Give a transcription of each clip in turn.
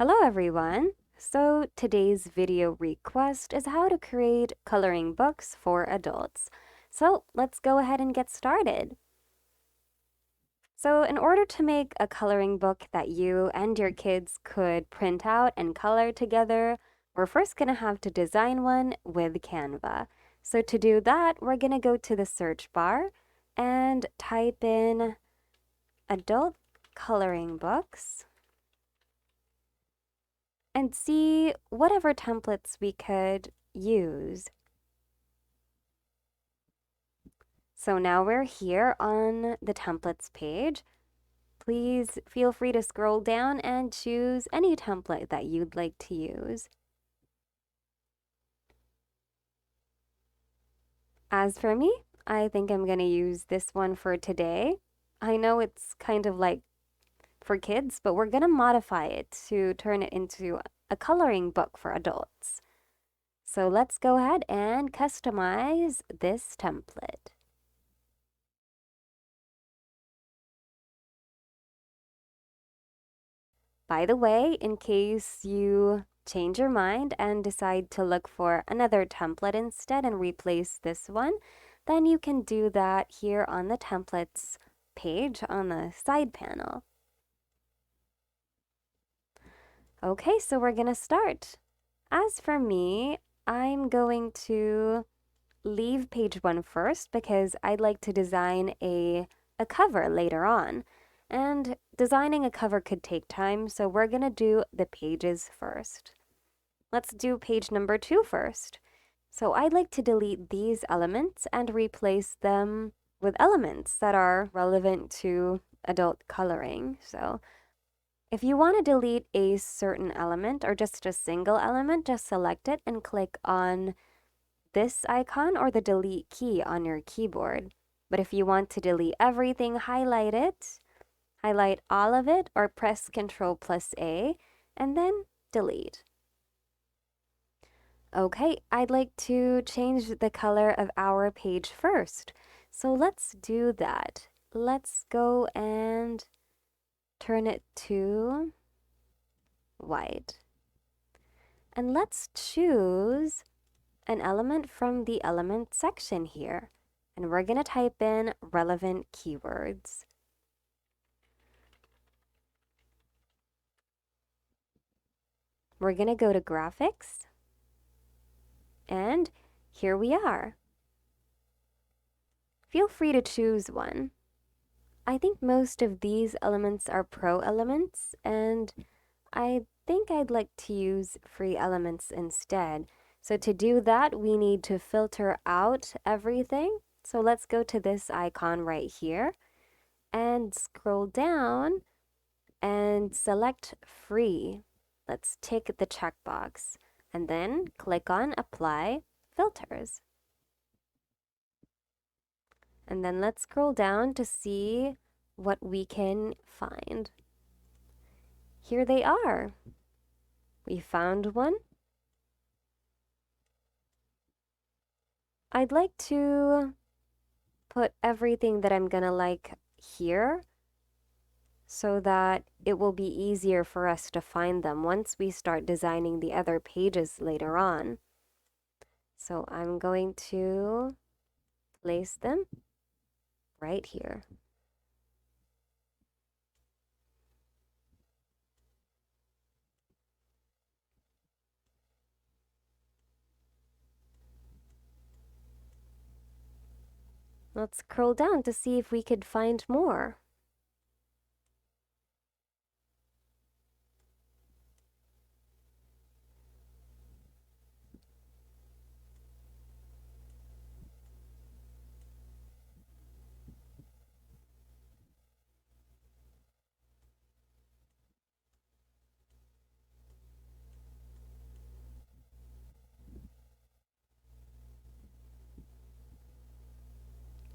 Hello everyone! So today's video request is how to create coloring books for adults. So let's go ahead and get started. So in order to make a coloring book that you and your kids could print out and color together, we're first going to have to design one with Canva. So to do that, we're going to go to the search bar and type in adult coloring books and see whatever templates we could use. So now we're here on the templates page. Please feel free to scroll down and choose any template that you'd like to use. As for me, I think I'm going to use this one for today. I know it's kind of like for kids, but we're going to modify it to turn it into a coloring book for adults. So let's go ahead and customize this template. By the way, in case you change your mind and decide to look for another template instead and replace this one, then you can do that here on the templates page on the side panel. Okay, so we're gonna start. As for me, I'm going to leave page 1 first because I'd like to design a cover later on. And designing a cover could take time, so we're gonna do the pages first. Let's do page number 2 first. So I'd like to delete these elements and replace them with elements that are relevant to adult coloring. So if you want to delete a certain element or just a single element, just select it and click on this icon or the delete key on your keyboard. But if you want to delete everything, highlight it, highlight all of it, or press Ctrl+A and then delete. Okay, I'd like to change the color of our page first. So let's do that. Let's go and turn it to white. And let's choose an element from the element section here. And we're going to type in relevant keywords. We're going to go to graphics. And here we are. Feel free to choose one. I think most of these elements are pro elements, and I think I'd like to use free elements instead. So to do that, we need to filter out everything. So let's go to this icon right here and scroll down and select free. Let's tick the checkbox and then click on apply filters. And then let's scroll down to see what we can find. Here they are. We found one. I'd like to put everything that I'm gonna like here so that it will be easier for us to find them once we start designing the other pages later on. So I'm going to place them right here. Let's scroll down to see if we could find more.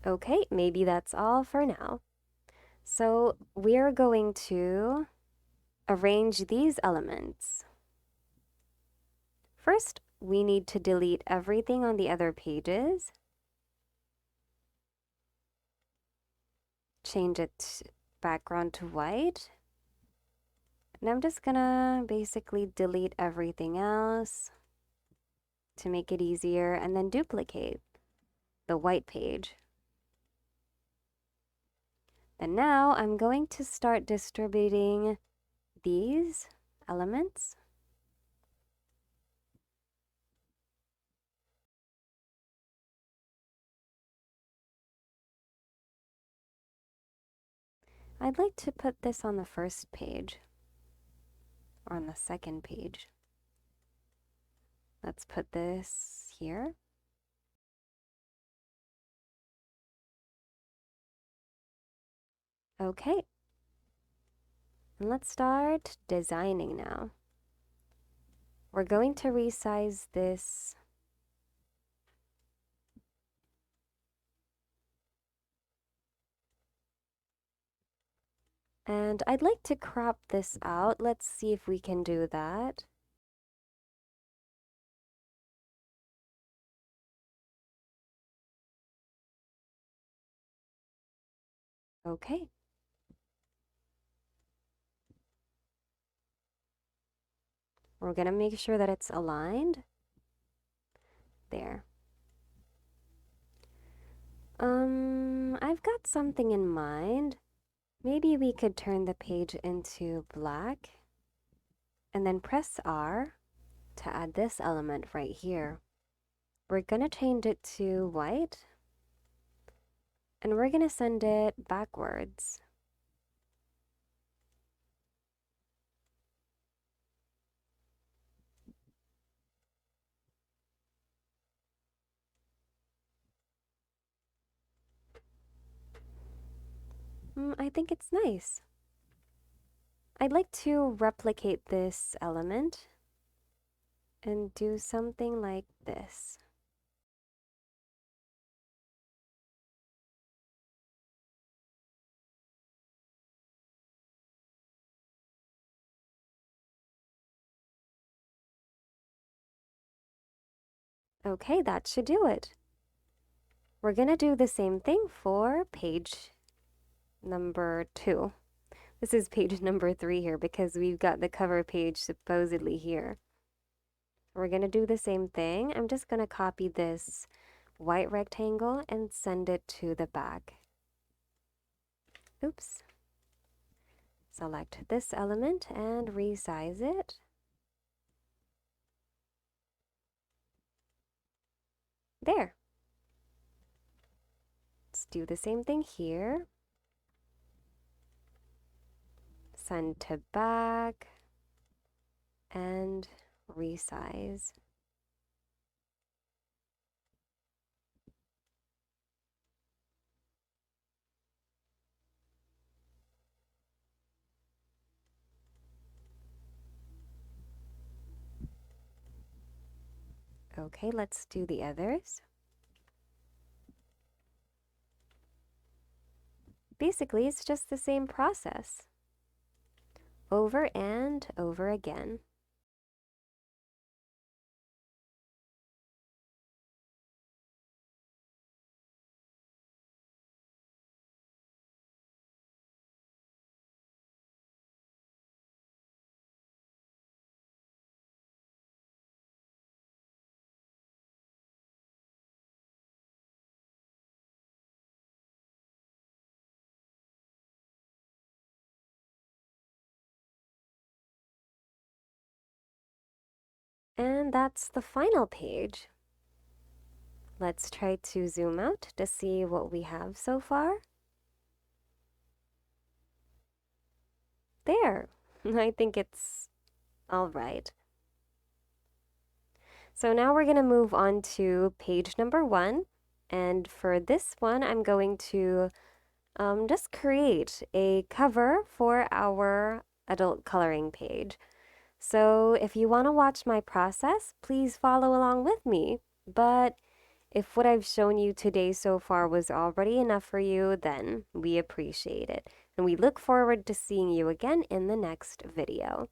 Okay, maybe that's all for now. So we're going to arrange these elements. First, we need to delete everything on the other pages. Change its background to white. And I'm just gonna basically delete everything else to make it easier and then duplicate the white page. And now I'm going to start distributing these elements. I'd like to put this on the first page or on the second page. Let's put this here. Okay. And let's start designing now. We're going to resize this and I'd like to crop this out. Let's see if we can do that. Okay. We're going to make sure that it's aligned. There. I've got something in mind. Maybe we could turn the page into black and then press R to add this element right here. We're going to change it to white and we're going to send it backwards. I think it's nice. I'd like to replicate this element and do something like this. Okay, that should do it. We're going to do the same thing for page number 2. This is page number 3 here because we've got the cover page supposedly here. We're going to do the same thing. I'm just going to copy this white rectangle and send it to the back. Oops. Select this element and resize it. There. Let's do the same thing here. Send to back and resize. Okay, let's do the others. Basically, it's just the same process. Over and over again. And that's the final page. Let's try to zoom out to see what we have so far. There. I think it's all right. So now we're going to move on to page number 1. And for this one, I'm going to just create a cover for our adult coloring page. So if you want to watch my process, please follow along with me. But if what I've shown you today so far was already enough for you, then we appreciate it. And we look forward to seeing you again in the next video.